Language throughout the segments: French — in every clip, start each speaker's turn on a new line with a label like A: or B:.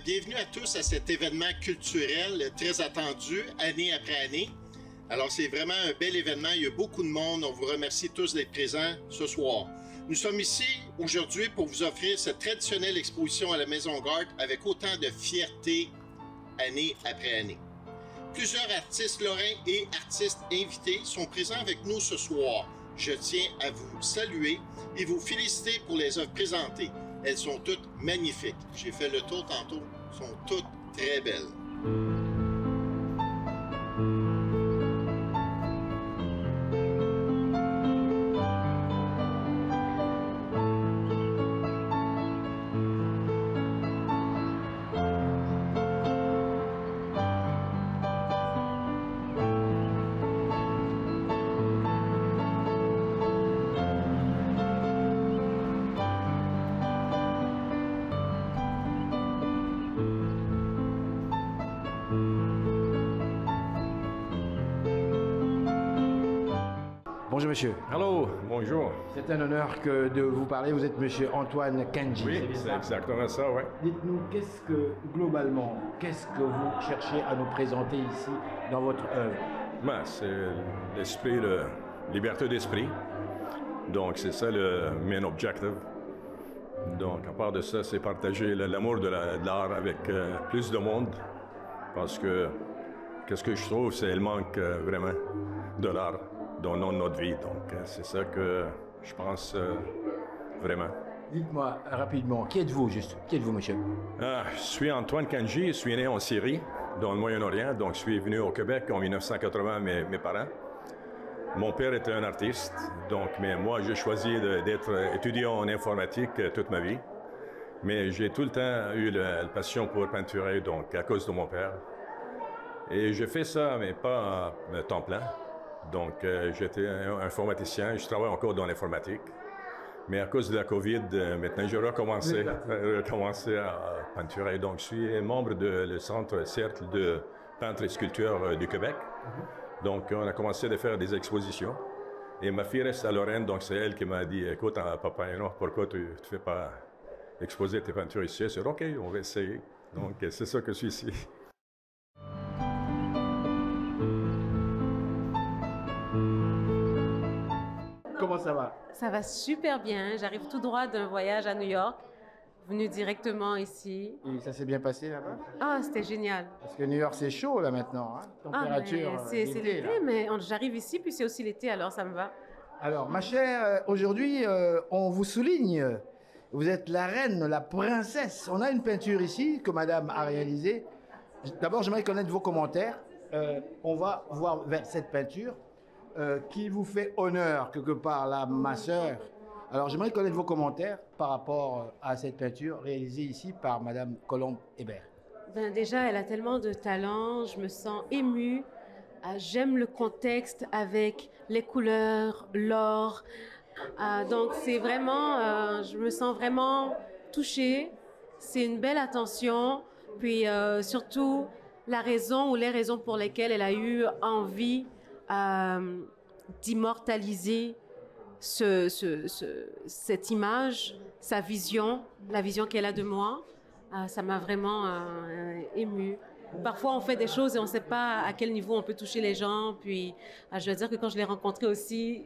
A: Bienvenue à tous à cet événement culturel très attendu année après année. Alors c'est vraiment un bel événement, il y a beaucoup de monde, on vous remercie tous d'être présents ce soir. Nous sommes ici aujourd'hui pour vous offrir cette traditionnelle exposition à la Maison Gard avec autant de fierté année après année. Plusieurs artistes lorrains et artistes invités sont présents avec nous ce soir. Je tiens à vous saluer et vous féliciter pour les œuvres présentées. Elles sont toutes magnifiques. J'ai fait le tour tantôt. Elles sont toutes très belles.
B: Bonjour monsieur.
C: Allô, bonjour.
B: C'est un honneur que de vous parler. Vous êtes monsieur Antoine Kandji.
C: Oui, c'est exactement ça, oui.
B: Dites-nous, globalement, qu'est-ce que vous cherchez à nous présenter ici dans votre œuvre?
C: Ben, c'est l'esprit, la liberté d'esprit. Donc, c'est ça le main objective. Donc, à part de ça, c'est partager l'amour de l'art avec plus de monde. Parce que, qu'est-ce que je trouve, c'est le manque vraiment de l'art dans notre vie. Donc, c'est ça que je pense vraiment.
B: Dites-moi rapidement, qui êtes-vous juste? Qui êtes-vous, monsieur?
C: Je suis Antoine Kandji, je suis né en Syrie, dans le Moyen-Orient. Donc, je suis venu au Québec en 1980, mes parents. Mon père était un artiste, donc, mais moi, j'ai choisi d'être étudiant en informatique toute ma vie. Mais j'ai tout le temps eu la passion pour peinturer, donc, à cause de mon père. Et j'ai fait ça, mais pas à temps plein. Donc, j'étais un informaticien, je travaille encore dans l'informatique. Mais à cause de la COVID, maintenant, j'ai recommencé à peinturer. Donc, je suis membre du Centre Cercle de peintres et sculpteurs du Québec. Donc, on a commencé à faire des expositions. Et ma fille reste à Lorraine, donc c'est elle qui m'a dit, écoute, papa, pourquoi tu ne fais pas exposer tes peintures ici? Je dit, OK, on va essayer. Donc, c'est ça que je suis ici.
B: Comment ça va?
D: Ça va super bien. J'arrive tout droit d'un voyage à New York, venu directement ici.
B: Et ça s'est bien passé là-bas?
D: Ah, c'était génial.
B: Parce que New York, c'est chaud là maintenant, hein? Température
D: c'est l'été, mais j'arrive ici, puis c'est aussi l'été, alors ça me va.
B: Alors, ma chère, aujourd'hui, on vous souligne. Vous êtes la reine, la princesse. On a une peinture ici que madame a réalisée. D'abord, j'aimerais connaître vos commentaires. On va voir vers cette peinture. Qui vous fait honneur quelque part, là, ma sœur. Alors, j'aimerais connaître vos commentaires par rapport à cette peinture réalisée ici par Madame Colombe Hébert.
D: Ben déjà, elle a tellement de talent, je me sens émue. J'aime le contexte avec les couleurs, l'or. Donc, c'est vraiment, je me sens vraiment touchée. C'est une belle attention. Puis, surtout, la raison ou les raisons pour lesquelles elle a eu envie d'immortaliser cette image, sa vision, la vision qu'elle a de moi. Ça m'a vraiment émue. Parfois, on fait des choses et on ne sait pas à quel niveau on peut toucher les gens. Puis, je veux dire que quand je l'ai rencontrée aussi,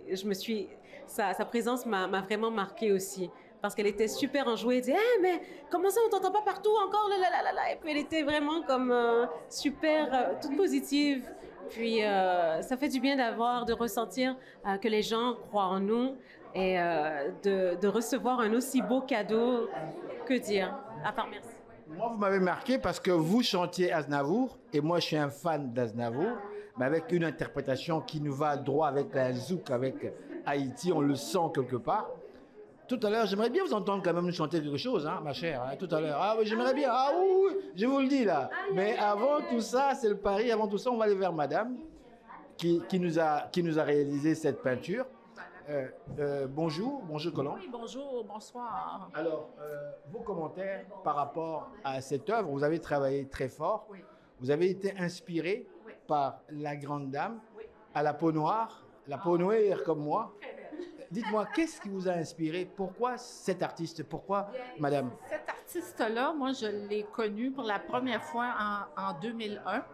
D: sa présence m'a vraiment marquée aussi. Parce qu'elle était super enjouée. Elle disait, hey, mais comment ça, on t'entend pas partout encore? Et puis, elle était vraiment comme super, toute positive. Puis, ça fait du bien de ressentir que les gens croient en nous et de recevoir un aussi beau cadeau. Que dire? À part merci.
B: Moi, vous m'avez marqué parce que vous chantiez Aznavour et moi, je suis un fan d'Aznavour, mais avec une interprétation qui nous va droit avec la zouk, avec Haïti, on le sent quelque part. Tout à l'heure, j'aimerais bien vous entendre quand même nous chanter quelque chose, hein, ma chère, hein, tout à l'heure. Ah oui, j'aimerais bien. Ah oui, je vous le dis là. Mais avant tout ça, c'est le pari. Avant tout ça, on va aller vers madame qui nous a réalisé cette peinture. Bonjour Colombe.
E: Oui, bonjour, bonsoir.
B: Alors, vos commentaires par rapport à cette œuvre, vous avez travaillé très fort.
E: Oui.
B: Vous avez été inspiré par la grande dame à la peau noire, la peau noire comme moi. Dites-moi, qu'est-ce qui vous a inspiré? Pourquoi cet artiste? Pourquoi, madame?
E: Cet artiste artiste-là, moi, je l'ai connu pour la première fois en 2001.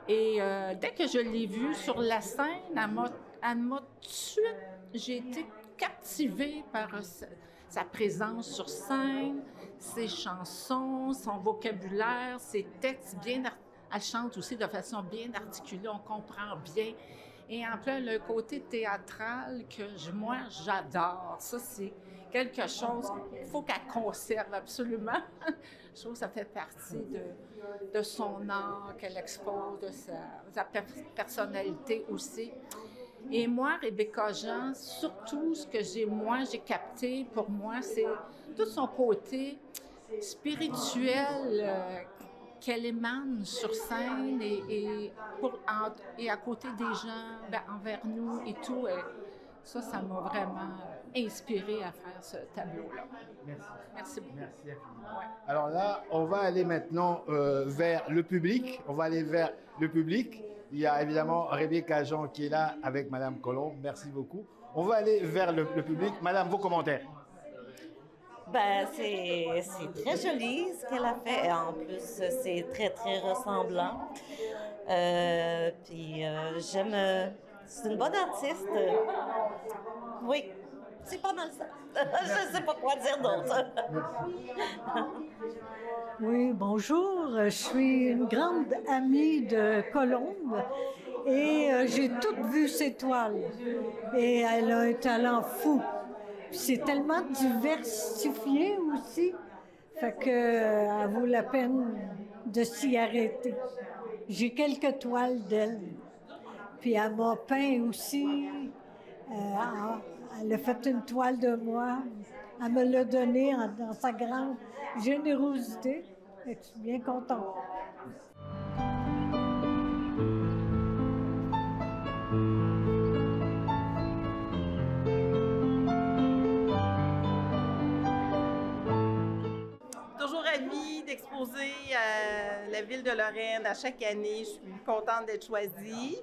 E: Et dès que je l'ai vue sur la scène, elle m'a tout de suite, j'ai été captivée par sa présence sur scène, ses chansons, son vocabulaire, ses textes elle chante aussi de façon bien articulée, on comprend bien. Et en plein, le côté théâtral que moi, j'adore. Ça, c'est quelque chose qu'il faut qu'elle conserve absolument. Je trouve que ça fait partie de son art qu'elle expose, de sa personnalité aussi. Et moi, Rebecca Jean, surtout ce que j'ai capté pour moi, c'est tout son côté spirituel qu'elle émane sur scène et à côté des gens, envers nous et tout. Ça m'a vraiment inspirée à faire ce tableau-là.
B: Merci.
E: Merci beaucoup.
B: Merci infiniment. Ouais. Alors là, on va aller maintenant vers le public. Il y a évidemment Rebecca Jean qui est là avec Madame Colombe. Merci beaucoup. On va aller vers le public. Madame, vos commentaires.
F: Ben, c'est très joli ce qu'elle a fait. En plus, c'est très, très ressemblant. J'aime... C'est une bonne artiste. Oui, c'est pas mal ça. Je ne sais pas quoi dire d'autre.
G: Oui, bonjour. Je suis une grande amie de Colombe et j'ai toutes vu ses toiles. Et elle a un talent fou. C'est tellement diversifié aussi, fait que elle vaut la peine de s'y arrêter. J'ai quelques toiles d'elle. Puis elle m'a peint aussi. Elle a fait une toile de moi. Elle me l'a donnée dans sa grande générosité. Et je suis bien contente.
H: Toujours ravie d'exposer à la Ville de Lorraine à chaque année. Je suis contente d'être choisie.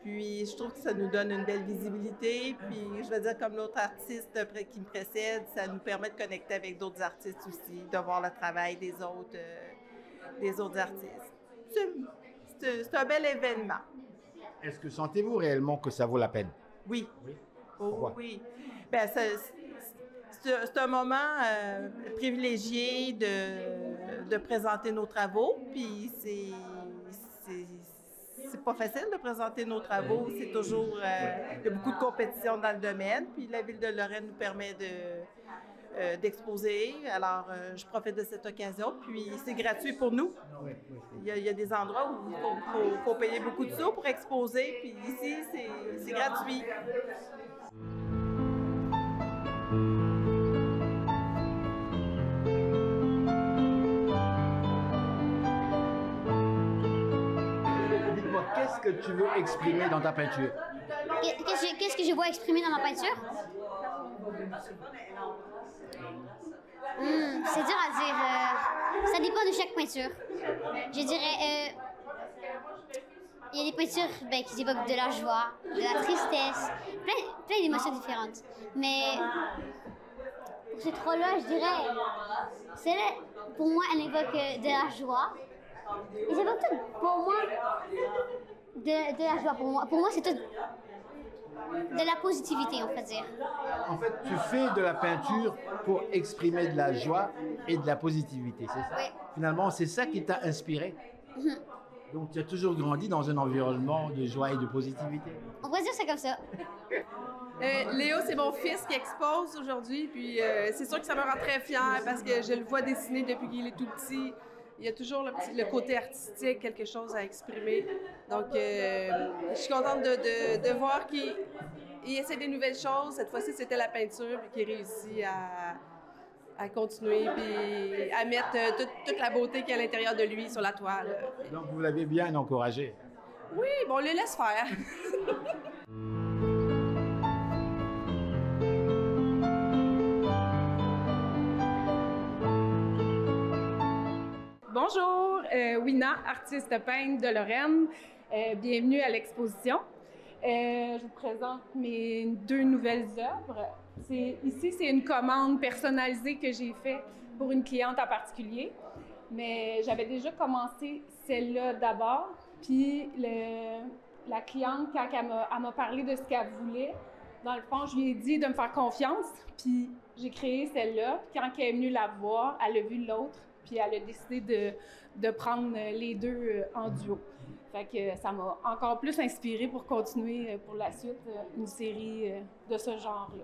H: Puis, je trouve que ça nous donne une belle visibilité. Puis, je veux dire, comme l'autre artiste qui me précède, ça nous permet de connecter avec d'autres artistes aussi, de voir le travail des autres artistes. C'est un bel événement.
B: Est-ce que sentez-vous réellement que ça vaut la peine?
H: Oui.
B: Pourquoi?
H: Oui. Bien, c'est un moment privilégié de présenter nos travaux. Puis, c'est pas facile de présenter nos travaux. C'est toujours... il y a beaucoup de compétition dans le domaine. Puis la Ville de Lorraine nous permet d'exposer. Alors, je profite de cette occasion. Puis c'est gratuit pour nous. Il y a des endroits où il faut payer beaucoup de sous pour exposer. Puis ici, c'est gratuit.
B: Qu'est-ce que tu veux exprimer dans ta peinture?
I: Qu'est-ce que je vois exprimer dans ma peinture? C'est dur à dire. Ça dépend de chaque peinture. Je dirais... il y a des peintures qui évoquent de la joie, de la tristesse, plein d'émotions différentes. Mais pour ces trois-là, je dirais... Celle-là, pour moi, elle évoque de la joie. Et c'est pas tout pour moi de la joie. Pour moi, c'est tout de la positivité, on peut dire.
B: En fait, tu fais de la peinture pour exprimer de la joie et de la positivité, c'est ça?
I: Oui.
B: Finalement, c'est ça qui t'a inspiré? Donc, tu as toujours grandi dans un environnement de joie et de positivité?
I: On pourrait dire ça comme ça.
J: Léo, c'est mon fils qui expose aujourd'hui, puis c'est sûr que ça me rend très fière parce que je le vois dessiner depuis qu'il est tout petit. Il y a toujours le côté artistique, quelque chose à exprimer. Donc, je suis contente de voir qu'il essaie des nouvelles choses. Cette fois-ci, c'était la peinture, puis qu'il réussit à continuer, puis à mettre toute la beauté qu'il y a à l'intérieur de lui sur la toile.
B: Donc, vous l'avez bien encouragé?
J: Oui, bon, on le laisse faire. Bonjour, Wina, artiste peintre de Lorraine. Bienvenue à l'exposition. Je vous présente mes deux nouvelles œuvres. Ici, c'est une commande personnalisée que j'ai faite
K: pour une cliente en particulier. Mais j'avais déjà commencé celle-là d'abord. Puis la cliente, quand elle m'a parlé de ce qu'elle voulait, dans le fond, je lui ai dit de me faire confiance. Puis j'ai créé celle-là. Puis quand elle est venue la voir, elle a vu l'autre. Puis elle a décidé de prendre les deux en duo. Fait que ça m'a encore plus inspirée pour continuer pour la suite une série de ce genre-là.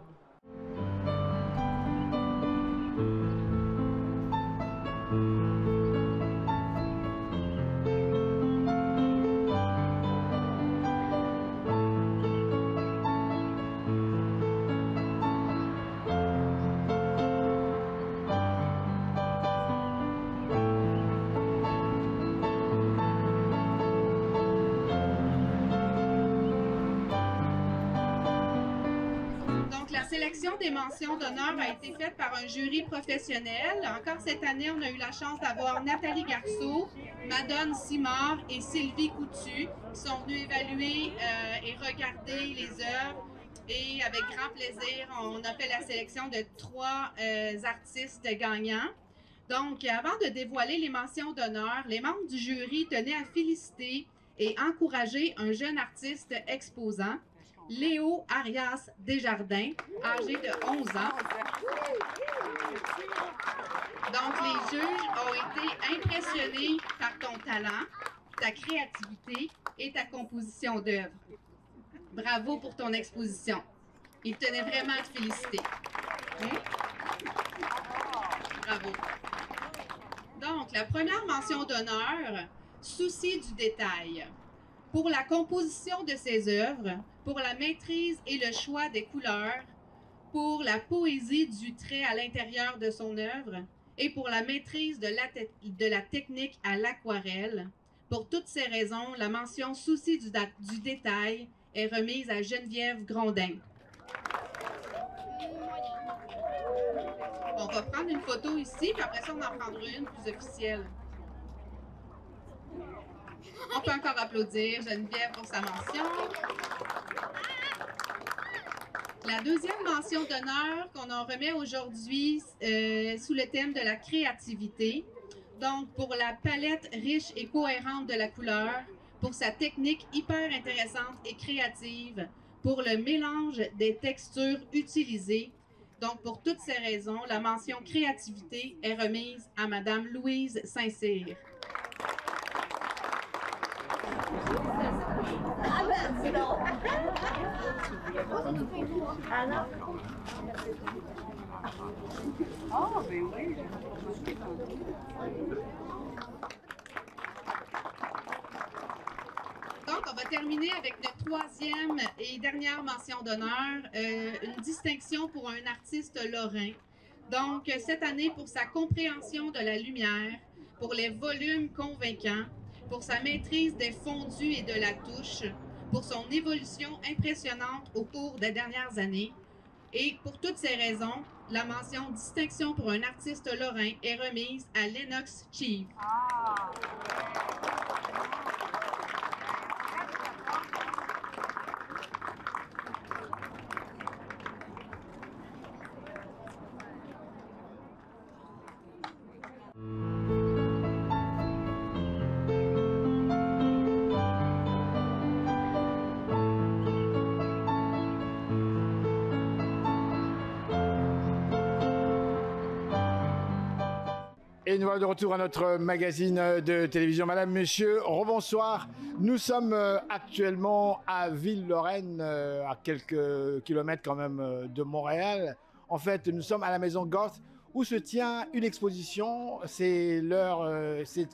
L: La sélection des mentions d'honneur a été faite par un jury professionnel. Encore cette année, on a eu la chance d'avoir Nathalie Garceau, Madone Simard et Sylvie Coutu qui sont venus évaluer et regarder les œuvres. Et avec grand plaisir, on a fait la sélection de 3 artistes gagnants. Donc, avant de dévoiler les mentions d'honneur, les membres du jury tenaient à féliciter et encourager un jeune artiste exposant, Léo Arias Desjardins, âgé de 11 ans. Donc, les juges ont été impressionnés par ton talent, ta créativité et ta composition d'œuvres. Bravo pour ton exposition. Ils tenaient vraiment à te féliciter. Bravo. Donc, la première mention d'honneur, souci du détail. Pour la composition de ses œuvres, pour la maîtrise et le choix des couleurs, pour la poésie du trait à l'intérieur de son œuvre et pour la maîtrise de la technique à l'aquarelle. Pour toutes ces raisons, la mention souci du détail est remise à Geneviève Grondin. On va prendre une photo ici, puis après ça, on en prendra une plus officielle. On peut encore applaudir Geneviève pour sa mention. La deuxième mention d'honneur qu'on en remet aujourd'hui sous le thème de la créativité. Donc, pour la palette riche et cohérente de la couleur, pour sa technique hyper intéressante et créative, pour le mélange des textures utilisées. Donc, pour toutes ces raisons, la mention créativité est remise à Madame Louise Saint-Cyr. Donc, on va terminer avec notre troisième et dernière mention d'honneur, une distinction pour un artiste lorrain. Donc, cette année, pour sa compréhension de la lumière, pour les volumes convaincants, pour sa maîtrise des fondus et de la touche, pour son évolution impressionnante au cours des dernières années. Et pour toutes ces raisons, la mention « Distinction pour un artiste lorrain » est remise à Lennox Chief.
B: Et nous voilà de retour à notre magazine de télévision. Madame, Monsieur, rebonsoir. Nous sommes actuellement à Ville-Lorraine, à quelques kilomètres quand même de Montréal. En fait, nous sommes à la maison Garth où se tient une exposition. C'est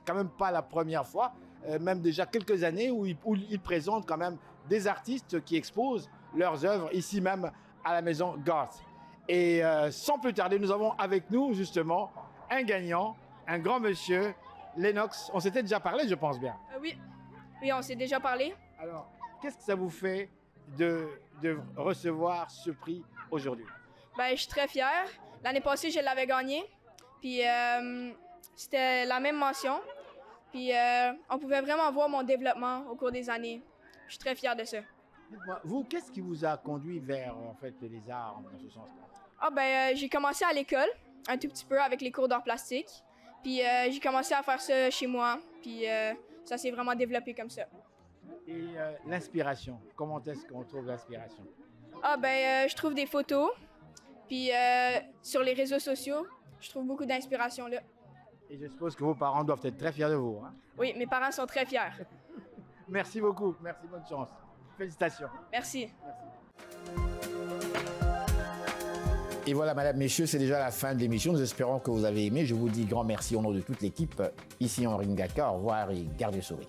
B: quand même pas la première fois, même déjà quelques années où ils présentent quand même des artistes qui exposent leurs œuvres ici même à la maison Garth. Et sans plus tarder, nous avons avec nous justement un gagnant, un grand monsieur, Lennox. On s'était déjà parlé, je pense bien.
M: Oui, on s'est déjà parlé.
B: Alors, qu'est-ce que ça vous fait de recevoir ce prix aujourd'hui?
M: Ben, je suis très fière. L'année passée, je l'avais gagné. Puis, c'était la même mention. Puis, on pouvait vraiment voir mon développement au cours des années. Je suis très fière de ça.
B: Vous, qu'est-ce qui vous a conduit vers en fait, les arts dans ce sens-là?
M: Ah ben, j'ai commencé à l'école. un tout petit peu avec les cours d'art plastique. Puis j'ai commencé à faire ça chez moi. Puis ça s'est vraiment développé comme ça.
B: Et l'inspiration, comment est-ce qu'on trouve l'inspiration?
M: Ah ben, je trouve des photos. Puis sur les réseaux sociaux, je trouve beaucoup d'inspiration là.
B: Et je suppose que vos parents doivent être très fiers de vous. Hein?
M: Oui, mes parents sont très fiers.
B: Merci beaucoup. Merci, bonne chance. Félicitations.
M: Merci.
B: Et voilà, madame, messieurs, c'est déjà la fin de l'émission. Nous espérons que vous avez aimé. Je vous dis grand merci au nom de toute l'équipe. Ici Henri Ngaka. Au revoir et gardez le sourire.